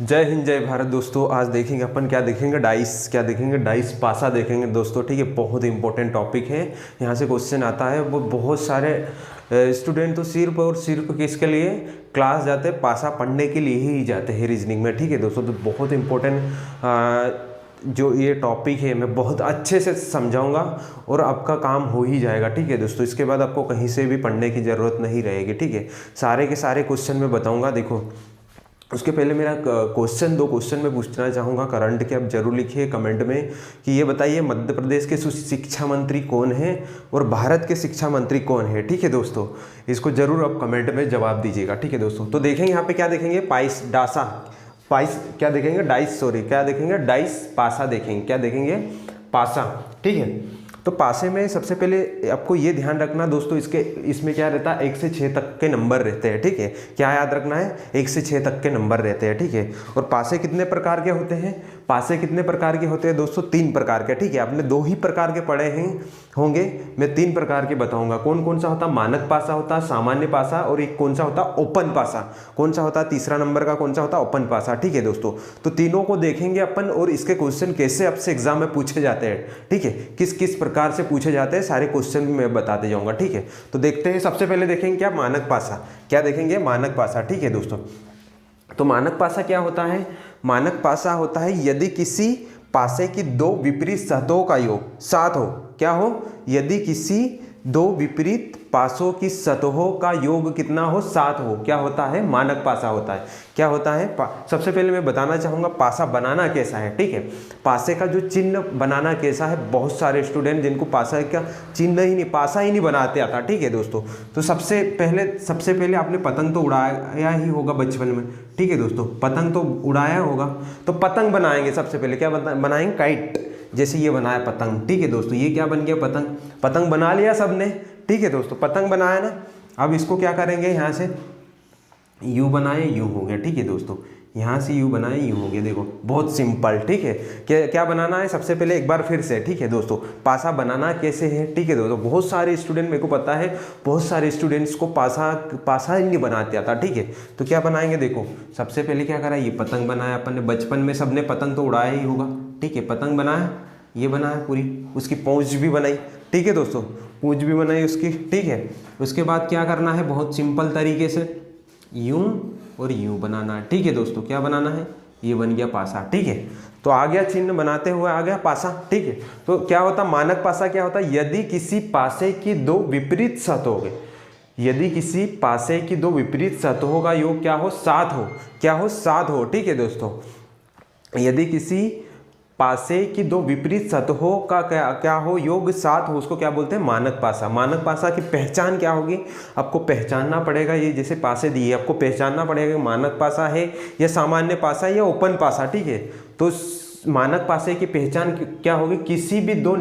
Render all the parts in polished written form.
जय हिंद जय भारत दोस्तों। आज देखेंगे अपन क्या देखेंगे, डाइस पासा देखेंगे दोस्तों। ठीक है, बहुत इंपॉर्टेंट टॉपिक है। यहाँ से क्वेश्चन आता है। वो बहुत सारे स्टूडेंट तो सिर्फ और सिर्फ किसके लिए क्लास जाते हैं, पासा पढ़ने के लिए ही जाते हैं रीजनिंग में। ठीक है दोस्तों, तो बहुत इंपॉर्टेंट जो ये टॉपिक है मैं बहुत अच्छे से समझाऊंगा और आपका काम हो ही जाएगा। ठीक है दोस्तों, इसके बाद आपको कहीं से भी पढ़ने की ज़रूरत नहीं रहेगी। ठीक है, सारे के सारे क्वेश्चन मैं बताऊंगा। देखो, उसके पहले मेरा दो क्वेश्चन मैं पूछना चाहूँगा करंट के। आप जरूर लिखिए कमेंट में कि ये बताइए मध्य प्रदेश के शिक्षा मंत्री कौन है और भारत के शिक्षा मंत्री कौन है। ठीक है दोस्तों, इसको जरूर आप कमेंट में जवाब दीजिएगा। ठीक है दोस्तों, तो देखेंगे यहाँ पे क्या देखेंगे, डाइस पासा देखेंगे। क्या देखेंगे, पासा। ठीक है, तो पासे में सबसे पहले आपको ये ध्यान रखना दोस्तों, इसमें क्या रहता है, 1 से 6 तक के नंबर रहते हैं। ठीक है, क्या याद रखना है, 1 से 6 तक के नंबर रहते हैं। ठीक है, और पासे कितने प्रकार के होते हैं, दोस्तों, 3 प्रकार के। ठीक है, आपने 2 ही प्रकार के पढ़े होंगे, मैं 3 प्रकार के बताऊंगा। कौन कौन सा होता, मानक पासा होता, सामान्य पासा, और एक कौन सा होता, ओपन पासा। कौन सा होता, तीसरा नंबर का कौन सा होता, ओपन पासा। ठीक है दोस्तों, तो तीनों को देखेंगे अपन और इसके क्वेश्चन कैसे आपसे एग्जाम में पूछे जाते हैं। ठीक है, किस किस प्रकार से पूछे जाते हैं, सारे क्वेश्चन भी मैं बताते जाऊंगा। ठीक है, तो देखते हैं। सबसे पहले देखेंगे क्या, मानक पासा। क्या देखेंगे, मानक पासा। ठीक है दोस्तों, तो मानक पासा क्या होता है, मानक पासा होता है यदि किसी पासे की 2 विपरीत सतहों का योग 7 हो। क्या हो, यदि किसी 2 विपरीत पासों की सतहों का योग कितना हो, 7 हो, क्या होता है, मानक पासा होता है। क्या होता है, सबसे पहले मैं बताना चाहूँगा पासा बनाना कैसा है। ठीक है, पासे का जो चिन्ह बनाना कैसा है, बहुत सारे स्टूडेंट जिनको पासा का चिन्ह ही नहीं, पासा ही नहीं बनाते आता। ठीक है दोस्तों, तो सबसे पहले आपने पतंग तो उड़ाया ही होगा बचपन में। ठीक है दोस्तों, पतंग तो उड़ाया होगा, तो पतंग बनाएंगे। सबसे पहले क्या बनाएंगे, काइट। जैसे ये बनाया पतंग। ठीक है दोस्तों, ये क्या बन गया, पतंग बना लिया सबने। ठीक है दोस्तों, पतंग बनाया ना। अब इसको क्या करेंगे, यहाँ से यू बनाए, यू हो गया। ठीक है दोस्तों, यहाँ से यू बनाए, यू हो गया। देखो, बहुत सिंपल। ठीक है, क्या बनाना है, सबसे पहले एक बार फिर से। ठीक है दोस्तों, पासा बनाना कैसे है। ठीक है दोस्तों, बहुत सारे स्टूडेंट, मेरे को पता है बहुत सारे स्टूडेंट्स को पासा ही नहीं बनाते आता। ठीक है, तो क्या बनाएंगे, देखो, सबसे पहले क्या करा, ये पतंग बनाया अपन ने। बचपन में सबने पतंग तो उड़ाया ही होगा। ठीक है, पतंग बनाया, ये बनाया पूरी, उसकी पौंछ भी बनाई। ठीक है दोस्तों, पूंछ भी बनाई उसकी। ठीक है, उसके बाद क्या करना है, बहुत सिंपल तरीके से यूं और यूं बनाना है। ठीक है दोस्तों, क्या बनाना है, ये बन गया पासा। ठीक है, तो आ गया चिन्ह बनाते हुए आ गया पासा। ठीक है, तो क्या होता, मानक पासा क्या होता है, यदि किसी पासे की 2 विपरीत सतहों के, यदि किसी पासे की 2 विपरीत सतहों का योग क्या हो, 7 हो। क्या हो, 7 हो। ठीक है दोस्तों, यदि किसी पासे की 2 विपरीत सतहों का क्या हो, योग 7 हो, उसको क्या बोलते हैं, मानक पासा। मानक पासा की पहचान क्या होगी, आपको पहचानना पड़ेगा। ये जैसे पासे दिए, आपको पहचानना पड़ेगा मानक पासा है या सामान्य पासा या ओपन पासा। ठीक है, तो मानक पासे की पहचान क्या होगी, किसी भी 2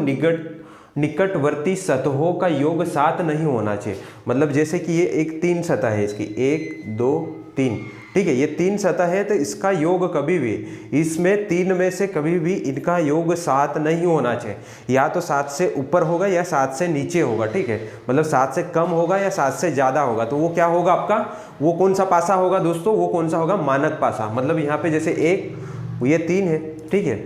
निकटवर्ती सतहों का योग 7 नहीं होना चाहिए। मतलब जैसे कि ये एक 3 सतह है इसकी, 1 2 3। ठीक है, ये 3 सतह है, तो इसका योग कभी भी, इसमें 3 में से कभी भी इनका योग 7 नहीं होना चाहिए। या तो 7 से ऊपर होगा या 7 से नीचे होगा। ठीक है, मतलब 7 से कम होगा या 7 से ज़्यादा होगा। तो वो क्या होगा आपका, वो कौन सा पासा होगा दोस्तों, वो कौन सा होगा, मानक पासा। मतलब यहाँ पे जैसे 1, ये 3 है। ठीक है,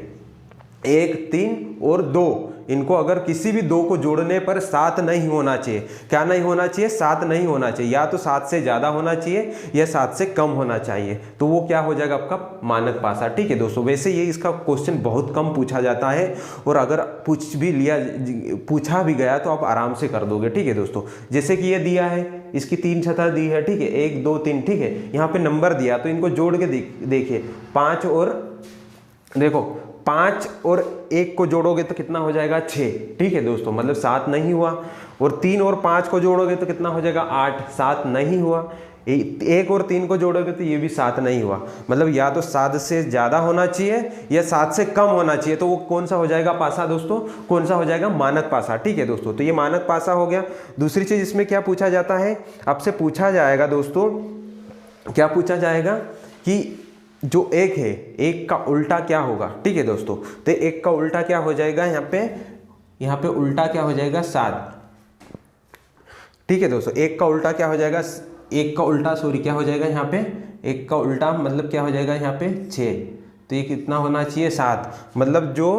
1 3 और 2, इनको अगर किसी भी 2 को जोड़ने पर 7 नहीं होना चाहिए। क्या नहीं होना चाहिए, 7 नहीं होना चाहिए। या तो 7 से ज़्यादा होना चाहिए या 7 से कम होना चाहिए, तो वो क्या हो जाएगा आपका मानक पासा। ठीक है दोस्तों, वैसे ये इसका क्वेश्चन बहुत कम पूछा जाता है, और अगर पूछा भी गया तो आप आराम से कर दोगे। ठीक है दोस्तों, जैसे कि ये दिया है, इसकी 3 सतह दी है। ठीक है, 1 2 3। ठीक है, यहाँ पे नंबर दिया, तो इनको जोड़ के देखिए, 5 और देखो 5 और 1 को जोड़ोगे तो कितना हो जाएगा, 6। ठीक है दोस्तों, मतलब 7 नहीं हुआ। और 3 और 5 को जोड़ोगे तो कितना हो जाएगा, 8। 7 नहीं हुआ। 1 और 3 को जोड़ोगे तो ये भी 7 नहीं हुआ। मतलब या तो 7 से ज़्यादा होना चाहिए या 7 से कम होना चाहिए। तो वो कौन सा हो जाएगा पासा दोस्तों, कौन सा हो जाएगा, मानक पासा। ठीक है दोस्तों, तो ये मानक पासा हो गया। दूसरी चीज़ इसमें क्या पूछा जाता है, आपसे पूछा जाएगा दोस्तों, क्या पूछा जाएगा कि जो 1 है, 1 का उल्टा क्या होगा। ठीक है दोस्तों, तो 1 का उल्टा क्या हो जाएगा, यहाँ पे उल्टा क्या हो जाएगा, 7। ठीक है दोस्तों, 1 का उल्टा क्या हो जाएगा, 1 का उल्टा क्या हो जाएगा, यहाँ पे 1 का उल्टा मतलब क्या हो जाएगा यहाँ पे 6, तो ये कितना होना चाहिए 7। मतलब जो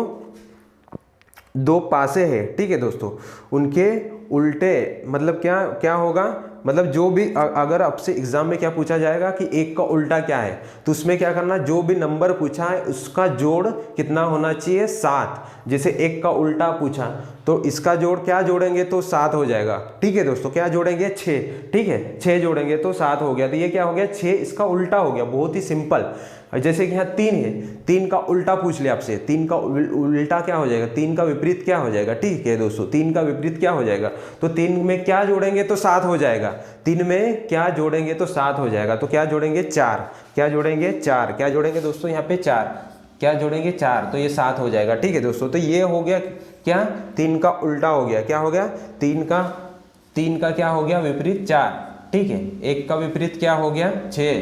दो पासे हैं, ठीक है दोस्तों, उनके उल्टे मतलब क्या क्या होगा, मतलब जो भी अगर आपसे एग्जाम में क्या पूछा जाएगा कि 1 का उल्टा क्या है, तो उसमें क्या करना, जो भी नंबर पूछा है उसका जोड़ कितना होना चाहिए 7। जैसे 1 का उल्टा पूछा तो इसका जोड़ क्या जोड़ेंगे तो 7 हो जाएगा, ठीक है दोस्तों। क्या जोड़ेंगे 6, ठीक है 6 जोड़ेंगे तो 7 हो गया। तो ये क्या हो गया 6 इसका उल्टा हो गया, बहुत ही सिंपल। जैसे कि यहाँ 3 है, 3 का उल्टा पूछ लिया आपसे, 3 का उल्टा क्या हो जाएगा, 3 का विपरीत क्या हो जाएगा, ठीक है दोस्तों 3 का विपरीत क्या हो जाएगा, तो 3 में क्या जोड़ेंगे तो 7 हो जाएगा, 3 में क्या जोड़ेंगे तो 7 हो जाएगा। तो क्या जोड़ेंगे 4, क्या जोड़ेंगे 4, क्या जोड़ेंगे दोस्तों यहाँ पे 4, क्या जोड़ेंगे 4, तो ये 7 हो जाएगा, ठीक है दोस्तों। तो ये हो गया क्या, 3 का उल्टा हो गया, क्या हो गया 3 का क्या हो गया विपरीत 4, ठीक है। 1 का विपरीत क्या हो गया 6,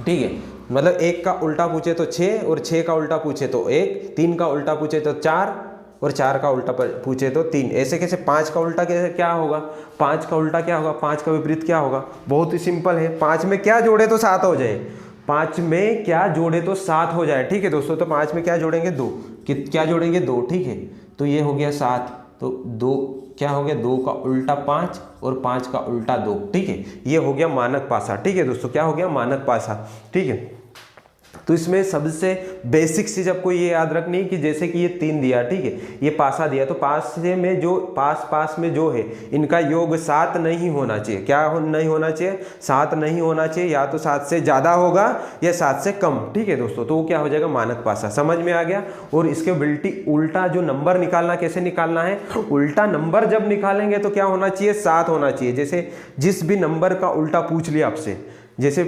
ठीक है। मतलब 1 का उल्टा पूछे तो 6 और 6 का उल्टा पूछे तो 1, 3 का उल्टा पूछे तो 4 और 4 का उल्टा पूछे तो 3। ऐसे कैसे 5 का उल्टा कैसे क्या होगा, 5 का उल्टा क्या होगा, 5 का विपरीत क्या होगा, बहुत ही सिंपल है। 5 में क्या जोड़े तो 7 हो जाए, 5 में क्या जोड़े तो 7 हो जाए, ठीक है दोस्तों। तो 5 में क्या जोड़ेंगे 2, क्या जोड़ेंगे 2, ठीक है। तो ये हो गया 7, तो 2 क्या हो गया 2 का उल्टा 5 और 5 का उल्टा 2, ठीक है। ये हो गया मानक पासा, ठीक है दोस्तों, क्या हो गया मानक पासा, ठीक है। तो इसमें सबसे बेसिक चीज आपको ये याद रखनी है कि जैसे कि ये 3 दिया, ठीक है, ये पासा दिया, तो पासे में जो पास में जो है इनका योग 7 नहीं होना चाहिए, क्या नहीं होना चाहिए 7 नहीं होना चाहिए, या तो 7 से ज़्यादा होगा या 7 से कम, ठीक है दोस्तों। तो वो क्या हो जाएगा मानक पासा, समझ में आ गया। और इसके उल्टा जो नंबर निकालना, कैसे निकालना है, उल्टा नंबर जब निकालेंगे तो क्या होना चाहिए 7 होना चाहिए। जैसे जिस भी नंबर का उल्टा पूछ लिया आपसे, जैसे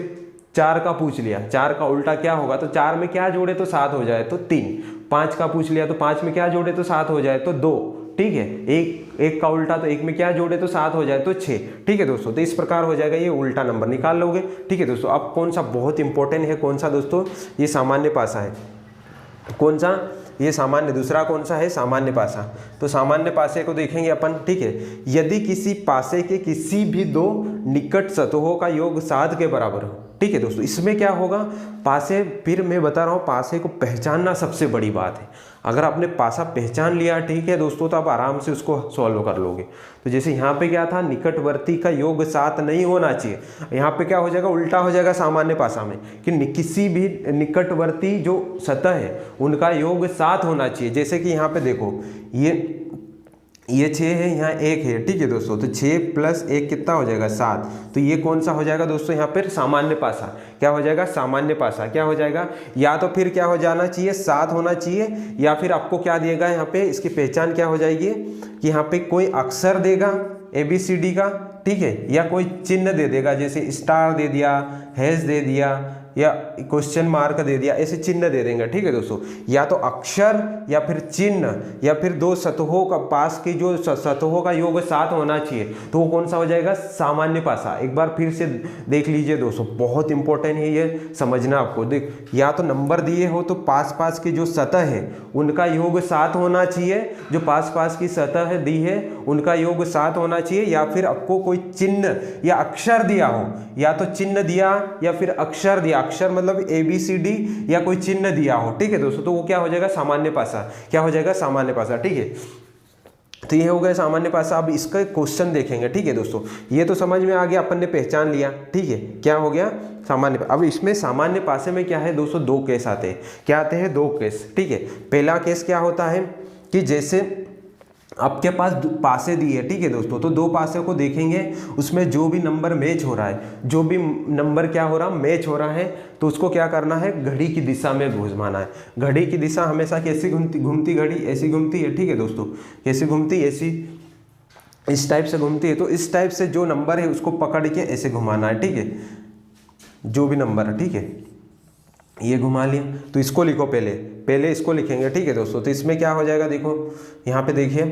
4 का पूछ लिया, 4 का उल्टा क्या होगा, तो 4 में क्या जोड़े तो 7 हो जाए तो 3। 5 का पूछ लिया तो 5 में क्या जोड़े तो 7 हो जाए तो 2, ठीक है। 1 का उल्टा तो 1 में क्या जोड़े तो 7 हो जाए तो 6, ठीक है दोस्तों। तो इस प्रकार हो जाएगा, ये उल्टा नंबर निकाल लोगे, ठीक है दोस्तों। अब कौन सा बहुत इंपॉर्टेंट है, कौन सा दोस्तों, ये सामान्य पासा है, कौन सा, ये सामान्य, दूसरा कौन सा है सामान्य पासा। तो सामान्य पासे को देखेंगे अपन, ठीक है। यदि किसी पासे के किसी भी 2 निकट सतहों का योग 7 के बराबर हो, ठीक है दोस्तों, इसमें क्या होगा, पासे, फिर मैं बता रहा हूँ पासे को पहचानना सबसे बड़ी बात है। अगर आपने पासा पहचान लिया, ठीक है दोस्तों, तो आप आराम से उसको सॉल्व कर लोगे। तो जैसे यहाँ पे क्या था, निकटवर्ती का योग 7 नहीं होना चाहिए, यहाँ पे क्या हो जाएगा उल्टा हो जाएगा सामान्य पासा में, कि किसी भी निकटवर्ती जो सतह है उनका योग 7 होना चाहिए। जैसे कि यहाँ पे देखो, ये 6 है, यहाँ 1 है, ठीक है दोस्तों। तो 6 + 1 कितना हो जाएगा 7। तो ये कौन सा हो जाएगा दोस्तों, यहाँ पर सामान्य पासा, क्या हो जाएगा सामान्य पासा, क्या हो जाएगा, या तो फिर क्या हो जाना चाहिए 7 होना चाहिए, या फिर आपको क्या दिएगा यहाँ पे, इसकी पहचान क्या हो जाएगी कि यहाँ पे कोई अक्षर देगा ABCD का, ठीक है, या कोई चिन्ह दे देगा, जैसे स्टार दे दिया, हैश दे दिया, या क्वेश्चन मार्क दे दिया, ऐसे चिन्ह दे देंगे, ठीक है दोस्तों। या तो अक्षर या फिर चिन्ह, या फिर 2 सतहों का पास की जो सतहों का योग 7 होना चाहिए, तो वो कौन सा हो जाएगा सामान्य पासा। एक बार फिर से देख लीजिए दोस्तों, बहुत इंपॉर्टेंट है ये समझना आपको। देख, या तो नंबर दिए हो तो पास की जो सतह है उनका योग 7 होना चाहिए, जो पास की सतह दी है उनका योग 7 होना चाहिए, या फिर आपको कोई चिन्ह या अक्षर दिया हो, या तो चिन्ह दिया या फिर अक्षर दिया, अक्षर मतलब ABCD या कोई चिन्ह दिया हो, ठीक है दोस्तों, तो वो क्या हो जाएगा सामान्य पासा, क्या हो जाएगा सामान्य पासा, ठीक है। तो ये हो गया सामान्य पासा। अब इसका क्वेश्चन देखेंगे, ठीक है दोस्तों। ये तो समझ में आ गया, अपन ने पहचान लिया, ठीक है, क्या हो गया सामान्य। अब इसमें सामान्य पासे में क्या है दोस्तों, 2 केस आते हैं, क्या आते हैं 2 केस, ठीक है। पहला केस क्या होता है कि जैसे आपके पास पासे दिए, ठीक है दोस्तों, तो 2 पासे को देखेंगे, उसमें जो भी नंबर मैच हो रहा है, जो भी नंबर क्या हो रहा मैच हो रहा है, तो उसको क्या करना है, घड़ी की दिशा में घुमाना है। घड़ी की दिशा हमेशा कैसी घूमती घड़ी ऐसी घूमती है, ठीक है दोस्तों, कैसी घूमती ऐसी, इस टाइप से घूमती है। तो इस टाइप से जो नंबर है उसको पकड़ के ऐसे घुमाना है, ठीक है, जो भी नंबर है, ठीक है, ये घुमा लिया। तो इसको लिखो, पहले इसको लिखेंगे, ठीक है दोस्तों। तो इसमें क्या हो जाएगा, देखो यहाँ पे देखिए,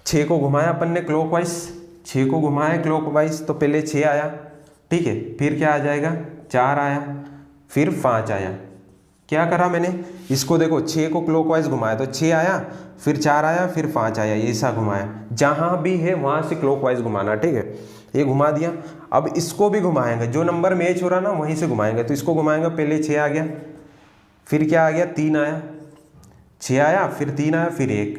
6 को घुमाया अपन ने क्लॉकवाइज, 6 को घुमाया क्लॉकवाइज, तो पहले 6 आया, ठीक है, फिर क्या आ जाएगा 4 आया, फिर 5 आया। क्या करा मैंने, इसको देखो 6 को क्लॉकवाइज घुमाया तो 6 आया, फिर 4 आया, फिर 5 आया, ऐसा घुमाया। जहाँ भी है वहाँ से क्लॉकवाइज घुमाना, ठीक है। ये घुमा दिया। अब इसको भी घुमाएंगे, जो नंबर मैच हो रहा ना वहीं से घुमाएंगे। तो इसको घुमाएंगे, पहले 6 आ गया, फिर क्या आ गया 3 आया, 6 आया, फिर 3 आया, फिर 1।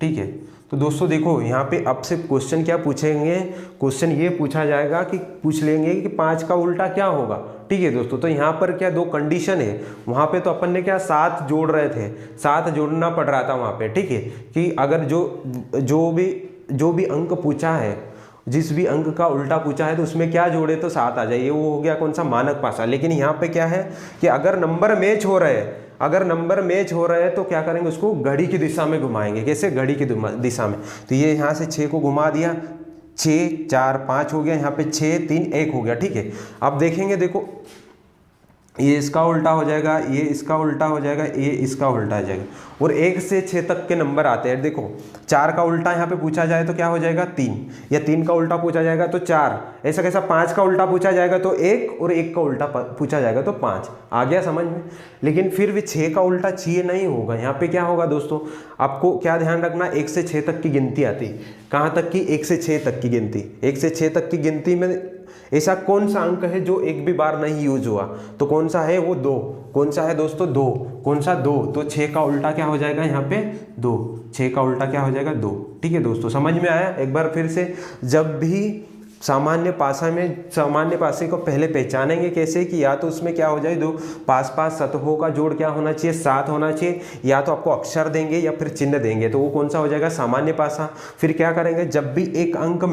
ठीक है, तो दोस्तों देखो यहाँ पे आपसे क्वेश्चन क्या पूछेंगे, क्वेश्चन ये पूछा जाएगा कि पूछ लेंगे कि 5 का उल्टा क्या होगा। ठीक है दोस्तों, तो यहाँ पर क्या 2 कंडीशन है। वहाँ पे तो अपन ने क्या 7 जोड़ रहे थे, 7 जोड़ना पड़ रहा था वहाँ पे। ठीक है, कि अगर जो भी अंक पूछा है, जिस भी अंक का उल्टा पूछा है तो उसमें क्या जोड़े तो 7 आ जाए, ये वो हो गया कौन सा मानक पासा। लेकिन यहाँ पे क्या है कि अगर नंबर मैच हो रहे हैं, अगर नंबर मैच हो रहे हैं तो क्या करेंगे, उसको घड़ी की दिशा में घुमाएंगे। कैसे, घड़ी की दिशा में। तो ये यहाँ से 6 को घुमा दिया, 6 4 5 हो गया, यहाँ पे 6 3 1 हो गया। ठीक है, अब देखेंगे, देखो ये इसका उल्टा हो जाएगा, ये इसका उल्टा हो जाएगा, ये इसका उल्टा हो जाएगा। और 1 से 6 तक के नंबर आते हैं। देखो 4 का उल्टा यहाँ पे पूछा जाए तो क्या हो जाएगा 3, या 3 का उल्टा पूछा जाएगा तो 4, ऐसा कैसा 5 का उल्टा पूछा जाएगा तो 1, और 1 का उल्टा पूछा जाएगा तो 5। आ गया समझ में। लेकिन फिर भी 6 का उल्टा 6 नहीं होगा। यहाँ पे क्या होगा दोस्तों, आपको क्या ध्यान रखना, 1 से 6 तक की गिनती आती। कहाँ तक की, 1 से 6 तक की गिनती। 1 से 6 तक की गिनती में ऐसा कौन सा अंक है जो एक भी बार नहीं यूज हुआ, तो कौन सा है वो 2। कौन सा है दोस्तों 2, कौन सा 2, तो 6 का उल्टा क्या हो जाएगा यहाँ पे 2, 6 का उल्टा क्या हो जाएगा 2। ठीक है दोस्तों, समझ में आया। एक बार फिर से, जब भी सामान्य पासा में सामान्य पासे को पहले पहचानेंगे कैसे, कि या तो उसमें क्या हो जाए, 2 पास पास सतहों का जोड़ क्या होना चाहिए 7 होना चाहिए, या तो आपको अक्षर देंगे या फिर चिन्ह देंगे, तो वो कौन सा हो जाएगा सामान्य पासा। फिर क्या करेंगे, जब भी एक अंक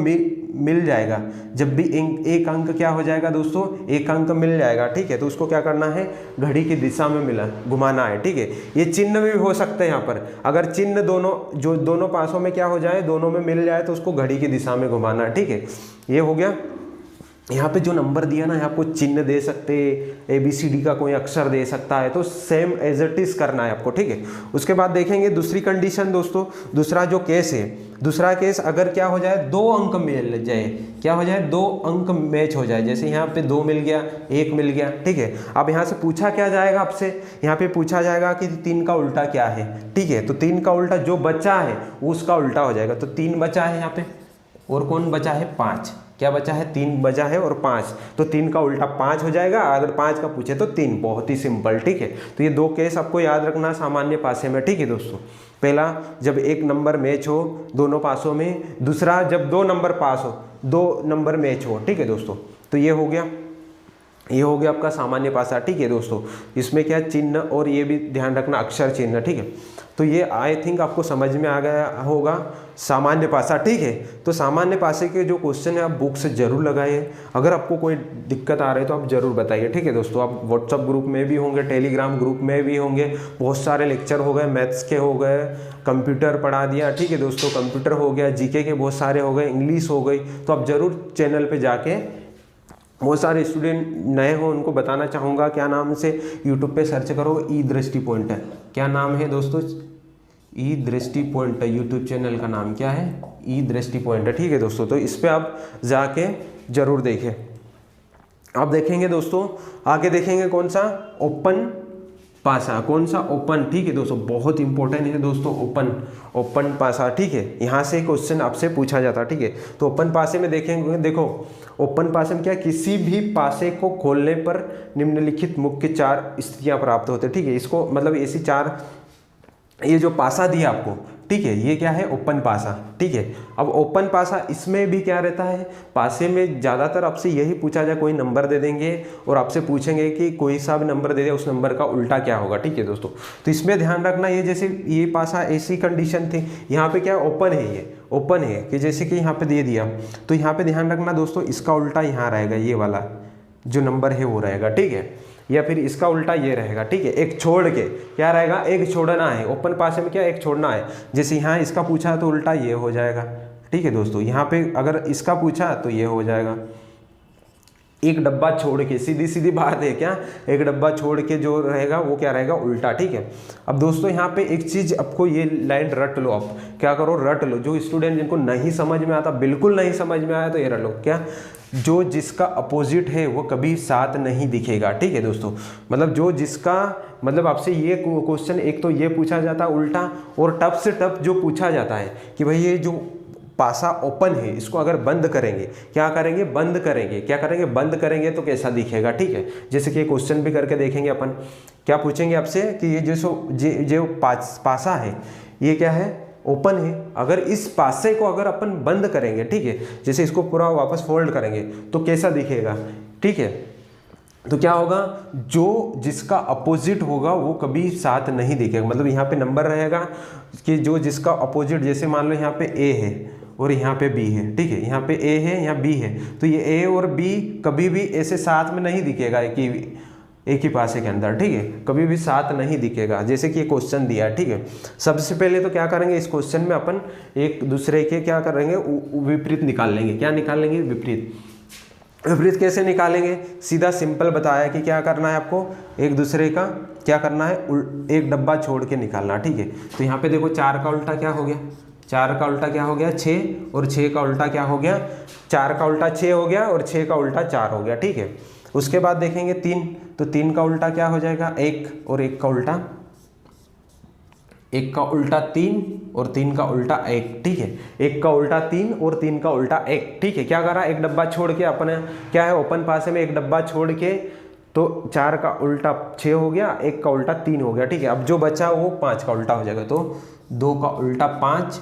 मिल जाएगा, जब भी एक अंक क्या हो जाएगा दोस्तों, एक अंक मिल जाएगा। ठीक है, तो उसको क्या करना है, घड़ी की दिशा में घुमाना है। ठीक है, ये चिन्ह भी हो सकते हैं यहाँ पर। अगर चिन्ह दोनों पासों में क्या हो जाए, दोनों में मिल जाए, तो उसको घड़ी की दिशा में घुमाना है। ठीक है, ये हो गया। यहाँ पे जो नंबर दिया ना, आपको चिन्ह दे सकते, ABCD का कोई अक्षर दे सकता है, तो सेम एज इट इज करना है आपको। ठीक है, उसके बाद देखेंगे दूसरी कंडीशन दोस्तों, दूसरा जो केस है, दूसरा केस अगर क्या हो जाए 2 अंक मिल जाए, क्या हो जाए 2 अंक मैच हो जाए। जैसे यहाँ पे 2 मिल गया, 1 मिल गया। ठीक है, अब यहाँ से पूछा क्या जाएगा आपसे, यहाँ पे पूछा जाएगा कि 3 का उल्टा क्या है। ठीक है, तो 3 का उल्टा जो बचा है उसका उल्टा हो जाएगा। तो 3 बचा है यहाँ पे, और कौन बचा है 5, क्या बचा है 3 बचा है और 5, तो 3 का उल्टा 5 हो जाएगा। अगर 5 का पूछे तो 3, बहुत ही सिंपल। ठीक है, तो ये 2 केस आपको याद रखना सामान्य पासे में। ठीक है दोस्तों, पहला जब एक नंबर मैच हो दोनों पासों में, दूसरा जब 2 नंबर पास हो, 2 नंबर मैच हो। ठीक है दोस्तों, तो ये हो गया, ये हो गया आपका सामान्य पासा। ठीक है दोस्तों, इसमें क्या चिन्ह और ये भी ध्यान रखना अक्षर चिन्ह। ठीक है, तो ये आई थिंक आपको समझ में आ गया होगा सामान्य पासा। ठीक है, तो सामान्य पासे के जो क्वेश्चन है आप बुक से जरूर लगाइए। अगर आपको कोई दिक्कत आ रही है तो आप जरूर बताइए। ठीक है दोस्तों, आप व्हाट्सअप ग्रुप में भी होंगे, टेलीग्राम ग्रुप में भी होंगे, बहुत सारे लेक्चर हो गए, मैथ्स के हो गए, कंप्यूटर पढ़ा दिया। ठीक है दोस्तों, कंप्यूटर हो गया, जीके के बहुत सारे हो गए, इंग्लिश हो गई, तो आप जरूर चैनल पर जाके, बहुत सारे स्टूडेंट नए हो उनको बताना चाहूँगा, क्या नाम से यूट्यूब पे सर्च करो, ई दृष्टि पॉइंट है। क्या नाम है दोस्तों, ई दृष्टि पॉइंट है, यूट्यूब चैनल का नाम क्या है, ई दृष्टि पॉइंट है। ठीक है दोस्तों, तो इस पे आप जाके जरूर देखें। आप देखेंगे दोस्तों, आगे देखेंगे कौन सा, ओपन पासा। कौन सा, ओपन। ठीक है दोस्तों, बहुत इंपॉर्टेंट है दोस्तों, ओपन पासा। ठीक है, यहाँ से क्वेश्चन आपसे पूछा जाता है। ठीक है, तो ओपन पासे में देखेंगे, देखो ओपन पासे में क्या, किसी भी पासे को खोलने पर निम्नलिखित मुख्य 4 स्थितियां प्राप्त होते हैं। ठीक है, इसको मतलब ऐसी 4, ये जो पासा दिया आपको, ठीक है, ये क्या है ओपन पासा। ठीक है, अब ओपन पासा इसमें भी क्या रहता है, पासे में ज़्यादातर आपसे यही पूछा जाए, कोई नंबर दे देंगे और आपसे पूछेंगे कि कोई सा भी नंबर दे दे, उस नंबर का उल्टा क्या होगा। ठीक है दोस्तों, तो इसमें ध्यान रखना, ये जैसे ये पासा ऐसी कंडीशन थी, यहाँ पे क्या ओपन है, ये ओपन है कि जैसे कि यहाँ पे दे दिया, तो यहाँ पे ध्यान रखना दोस्तों, इसका उल्टा यहाँ रहेगा, ये वाला जो नंबर है वो रहेगा। ठीक है, या फिर इसका उल्टा ये रहेगा। ठीक है, एक छोड़ के क्या रहेगा, एक छोड़ना है। ओपन पासे में क्या एक छोड़ना है, जैसे यहाँ इसका पूछा तो उल्टा ये हो जाएगा। ठीक है दोस्तों, यहाँ पे अगर इसका पूछा तो ये हो जाएगा। एक डब्बा छोड़ के, सीधी सीधी बात है क्या, एक डब्बा छोड़ के जो रहेगा वो क्या रहेगा उल्टा। ठीक है, अब दोस्तों यहाँ पे एक चीज आपको ये लाइन रट लो, आप क्या करो रट लो। जो स्टूडेंट जिनको नहीं समझ में आता, बिल्कुल नहीं समझ में आया, तो ये रट लो, क्या, जो जिसका अपोजिट है वो कभी साथ नहीं दिखेगा। ठीक है दोस्तों, मतलब जो जिसका, मतलब आपसे ये क्वेश्चन एक तो ये पूछा जाता है उल्टा, और टफ से टफ जो पूछा जाता है कि भाई ये जो पासा ओपन है, इसको अगर बंद करेंगे, क्या करेंगे, बंद करेंगे, क्या करेंगे, बंद करेंगे तो कैसा दिखेगा, ठीक है। जैसे कि क्वेश्चन भी करके देखेंगे अपन, क्या पूछेंगे आपसे कि ये जो पासा है ये क्या है, ओपन है। अगर इस पासे को अगर अपन बंद करेंगे, ठीक है, जैसे इसको पूरा वापस फोल्ड करेंगे तो कैसा दिखेगा, ठीक है। तो क्या होगा, जो जिसका अपोजिट होगा वो कभी साथ नहीं दिखेगा। मतलब यहाँ पे नंबर रहेगा कि जो जिसका अपोजिट, जैसे मान लो यहाँ पे ए है और यहाँ पे बी है, ठीक है, यहाँ पे ए है, यहाँ बी है, तो ये ए और बी कभी भी ऐसे साथ में नहीं दिखेगा एक ही पासे के अंदर, ठीक है, कभी भी साथ नहीं दिखेगा। जैसे कि ये क्वेश्चन दिया है, ठीक है। सबसे पहले तो क्या करेंगे, इस क्वेश्चन में अपन एक दूसरे के क्या करेंगे, विपरीत निकाल लेंगे। क्या निकाल लेंगे, विपरीत। विपरीत कैसे निकालेंगे, सीधा सिंपल बताया कि क्या करना है आपको, एक दूसरे का क्या करना है, एक डब्बा छोड़ के निकालना, ठीक है। तो यहाँ पे देखो 4 का उल्टा क्या हो गया, 4 का उल्टा क्या हो गया, 6, और 6 का उल्टा क्या हो गया, 4 का उल्टा 6 हो गया, और 6 का उल्टा 4 हो गया, ठीक है। उसके बाद देखेंगे 3, तो 3 का उल्टा क्या हो जाएगा, 1, और 1 का उल्टा 3, और 3 का उल्टा 1, ठीक है। 1 का उल्टा 3 और 3 का उल्टा 1, ठीक है। क्या करा, एक डब्बा छोड़ के अपने क्या है, ओपन पासे में एक डब्बा छोड़ के, तो 4 का उल्टा 6 हो गया, 1 का उल्टा 3 हो गया, ठीक है। अब जो बचा वो 5 का उल्टा हो जाएगा, तो 2 का उल्टा 5,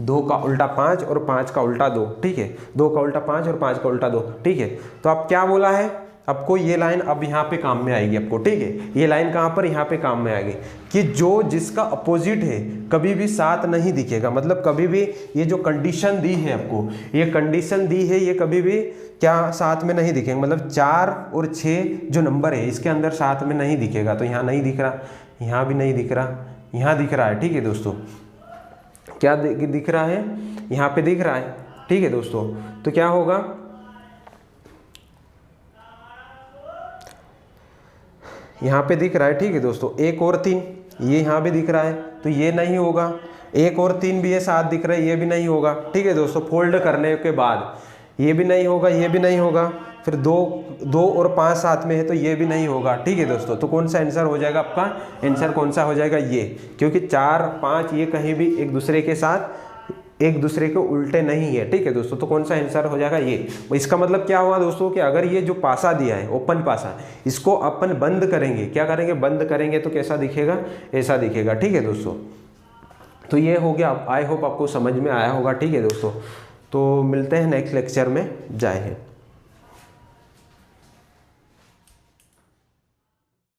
2 का उल्टा 5 और 5 का उल्टा 2, ठीक है। 2 का उल्टा 5 और 5 का उल्टा 2, ठीक है। तो अब क्या बोला है, आपको ये लाइन अब यहाँ पे काम में आएगी आपको, ठीक है। ये लाइन कहाँ पर, यहाँ पे काम में आएगी कि जो जिसका अपोजिट है कभी भी साथ नहीं दिखेगा। मतलब कभी भी ये जो कंडीशन दी है आपको, ये कंडीशन दी है, ये कभी भी क्या साथ में नहीं दिखेगा। मतलब 4 और 6 जो नंबर है इसके अंदर साथ में नहीं दिखेगा। तो यहाँ नहीं दिख रहा, यहाँ भी नहीं दिख रहा, यहाँ दिख रहा है, ठीक है दोस्तों। क्या दिख रहा है, यहाँ पे दिख रहा है, ठीक है दोस्तों। तो क्या होगा, यहाँ पे दिख रहा है, ठीक है दोस्तों, 1 और 3, ये यहाँ भी दिख रहा है, तो ये नहीं होगा। 1 और 3 भी ये साथ दिख रहा है, ये भी नहीं होगा, ठीक है दोस्तों। फोल्ड करने के बाद ये भी नहीं होगा, ये भी नहीं होगा, फिर 2 और 5 साथ में है तो ये भी नहीं होगा, ठीक है दोस्तों। तो कौन सा आंसर हो जाएगा आपका, आंसर कौन सा हो जाएगा, ये, क्योंकि 4, 5 ये कहीं भी एक दूसरे के साथ एक दूसरे के उल्टे नहीं है, ठीक है दोस्तों। तो कौन सा आंसर हो जाएगा, ये। इसका मतलब क्या हुआ दोस्तों कि अगर ये जो पासा दिया है, ओपन पासा, इसको अपन बंद करेंगे, क्या करेंगे, बंद करेंगे तो कैसा दिखेगा, ऐसा दिखेगा, ठीक है दोस्तों। तो ये हो गया, आई होप आपको समझ में आया होगा, ठीक है दोस्तों। तो मिलते हैं नेक्स्ट लेक्चर में, जय हिंद।